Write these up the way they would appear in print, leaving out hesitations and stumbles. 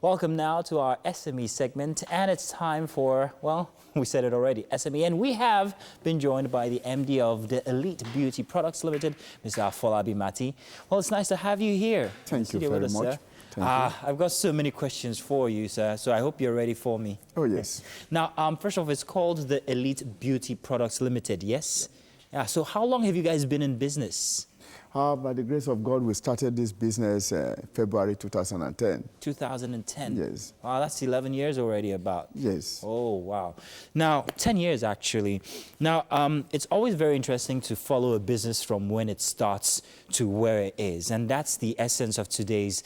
Welcome now to our SME segment, and it's time for, well, we said it already, SME, and we have been joined by the MD of the Elite Beauty Products Limited, Mr. Afolabi Mati. Well, it's nice to have you here. Thank you very much. I've got so many questions for you, sir, so I hope you're ready for me. Oh, yes. Now, first of all, it's called the Elite Beauty Products Limited, yes? Yeah, so how long have you guys been in business? By the grace of God, we started this business February 2010. 2010? Yes. Wow, that's 11 years already about. Yes. Oh, wow. Now, 10 years actually. Now, it's always very interesting to follow a business from when it starts to where it is. And that's the essence of today's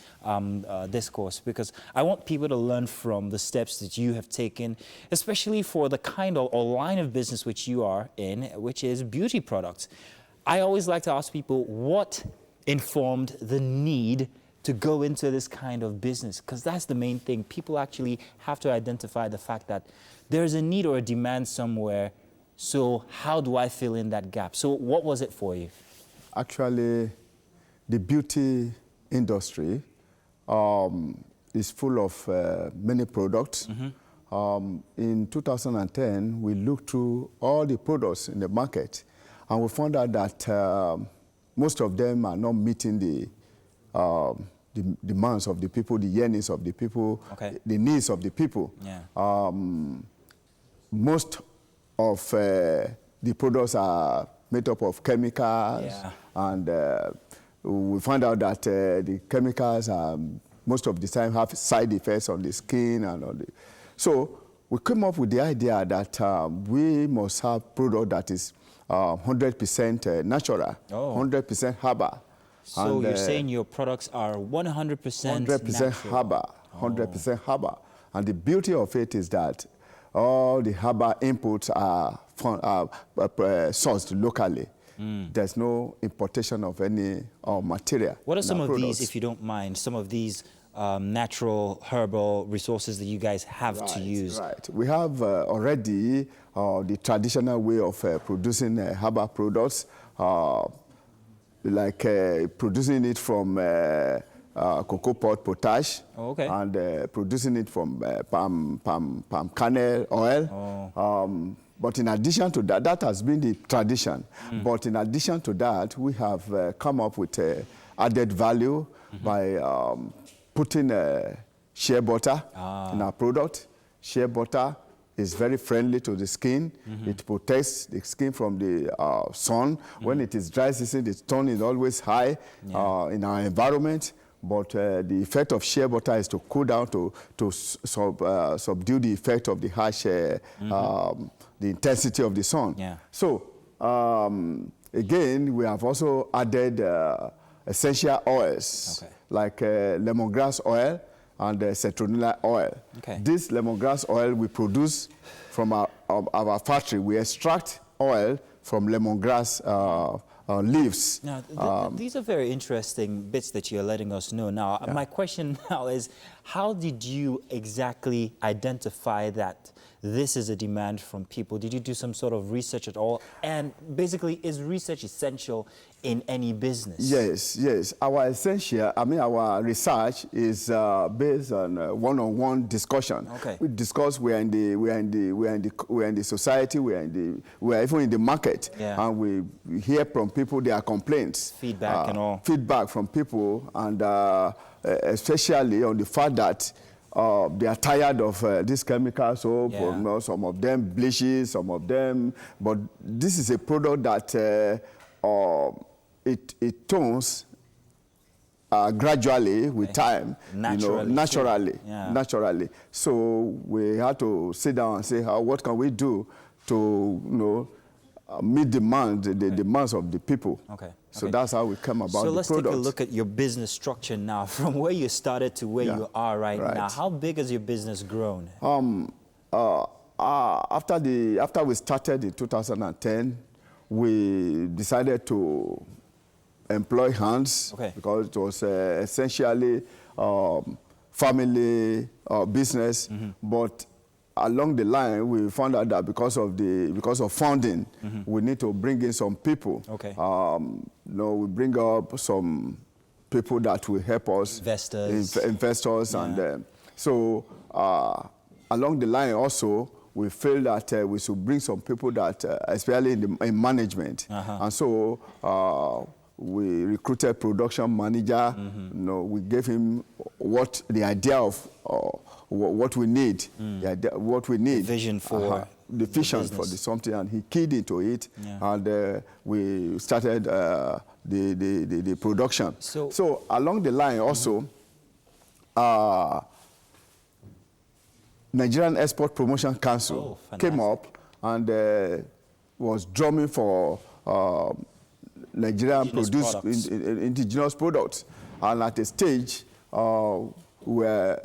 discourse, because I want people to learn from the steps that you have taken, especially for the kind of or line of business which you are in, which is beauty products. I always like to ask people what informed the need to go into this kind of business, because that's the main thing. People actually have to identify the fact that there's a need or a demand somewhere. So how do I fill in that gap? So what was it for you? Actually, the beauty industry is full of many products. In 2010, we looked through all the products in the market, and we found out that most of them are not meeting the demands of the people, the yearnings of the people, the needs of the people. Yeah. Most of the products are made up of chemicals, and we found out that the chemicals most of the time have side effects on the skin and all the. So we came up with the idea that we must have product that is 100% natural, 100% herbal. So and, you're saying your products are 100% natural? Herbal, 100% herbal. And the beauty of it is that all the herbal inputs are sourced locally. There's no importation of any material. What are some of these, if you don't mind, some of these natural herbal resources that you guys have to use? Right. We have already the traditional way of producing herbal products, like producing it from cocoa pod potash, and producing it from palm kernel oil. But in addition to that, that has been the tradition. But in addition to that, we have come up with added value by putting shea butter in our product. Shea butter is very friendly to the skin. It protects the skin from the sun. When it is dry season, the sun is always high in our environment. But the effect of shea butter is to cool down, to subdue the effect of the harsh, the intensity of the sun. So again, we have also added essential oils, like lemongrass oil and citronella oil. This lemongrass oil we produce from our factory. We extract oil from lemongrass leaves. Now, these are very interesting bits that you're letting us know. Now, my question now is, how did you exactly identify that this is a demand from people? Did you do some sort of research at all? And basically, is research essential in any business? Yes. Our research is based on one-on-one discussion. We discuss. We are in the society. We are even in the market, and we hear from people their complaints, feedback and all. Feedback from people, and especially on the fact that they are tired of these chemicals. So some of them bleaches, some of them. But this is a product that it tones gradually with time, naturally. So we had to sit down and say, what can we do to meet the demands of the people. So that's how we come about the product. So let's take a look at your business structure now, from where you started to where you are right now. How big has your business grown? After we started in 2010, we decided to employ hands because it was essentially family business. But along the line, we found out that because of funding, we need to bring in some people. We bring up some people that will help us, investors, and So along the line also, we feel that we should bring some people that, especially in management. And so we recruited production manager. You know, we gave him the idea of what we need, The vision for the vision for something, and he keyed into it, and we started the production. So along the line also, Nigerian Export Promotion Council came up and was drumming for Nigerian indigenous products, and at a stage were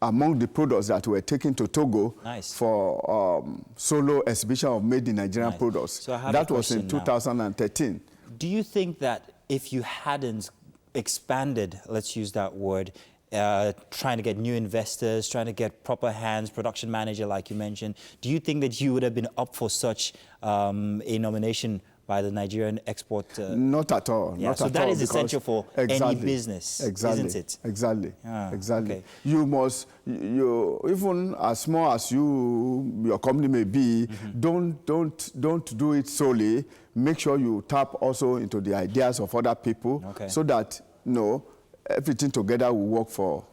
among the products that were taken to Togo for solo exhibition of made in Nigerian products. So that was in 2013. Do you think that if you hadn't expanded, let's use that word, trying to get new investors, trying to get proper hands, production manager like you mentioned, do you think that you would have been up for such a nomination by the Nigerian export? Not at all. Yeah, not so at that all, is essential for any business, isn't it? Exactly. Okay. You must, even as small as your company may be, don't do it solely. Make sure you tap also into the ideas of other people, so that everything together will work for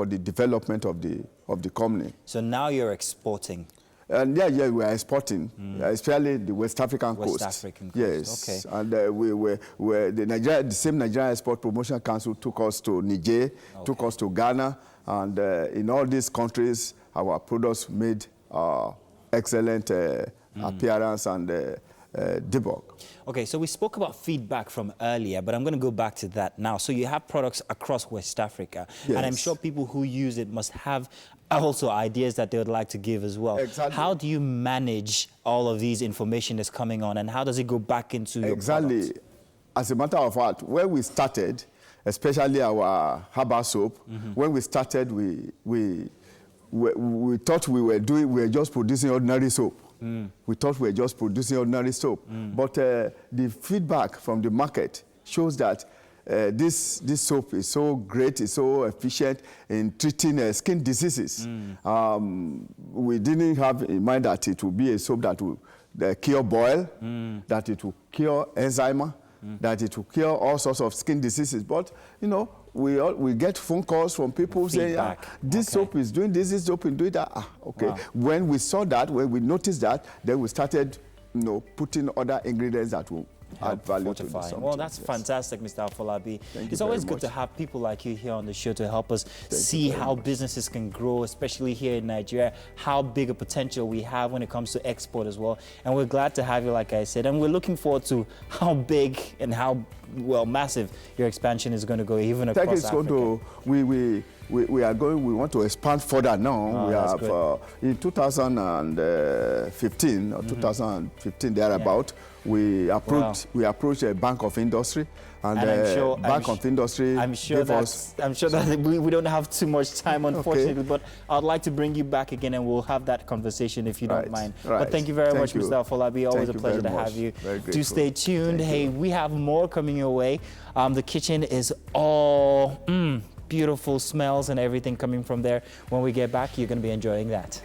the development of the company. So now you're exporting. And yeah, we are exporting, especially the West African coast. West African coast. Yes. Okay. And the same Nigerian Export Promotion Council took us to Niger, took us to Ghana, and in all these countries, our products made excellent appearance and debug. Okay, so we spoke about feedback from earlier, but I'm going to go back to that now. So you have products across West Africa, and I'm sure people who use it must have also ideas that they would like to give as well. Exactly. How do you manage all of these information that's coming on, and how does it go back into your product? As a matter of fact, when we started, especially our herbal soap, when we started, we thought we were just producing ordinary soap. We thought we were just producing ordinary soap. But the feedback from the market shows that this soap is so great, it's so efficient in treating skin diseases. We didn't have in mind that it would be a soap that will cure boil, that it will cure eczema, that it will cure all sorts of skin diseases. But, we get phone calls from people saying, this soap is doing this soap is doing that. Wow. When we saw that, when we noticed that, then we started, putting other ingredients that will add value to the something. Well, that's fantastic, Mr. Afolabi. It's always good to have people like you here on the show to help us see how businesses can grow, especially here in Nigeria, how big a potential we have when it comes to export as well. And we're glad to have you, like I said, and we're looking forward to how big and how massive your expansion is going to go, even across Africa. We want to expand further now. We have in 2015 or 2015 thereabout, we approached a Bank of Industry, and Bank of Industry. I'm sure that we don't have too much time, unfortunately, but I'd like to bring you back again, and we'll have that conversation if you don't mind. But thank you very much, Mr. Afolabi. Always a pleasure to have you. Do stay tuned. Hey, we have more coming your way. The kitchen is all beautiful smells and everything coming from there. When we get back, you're going to be enjoying that.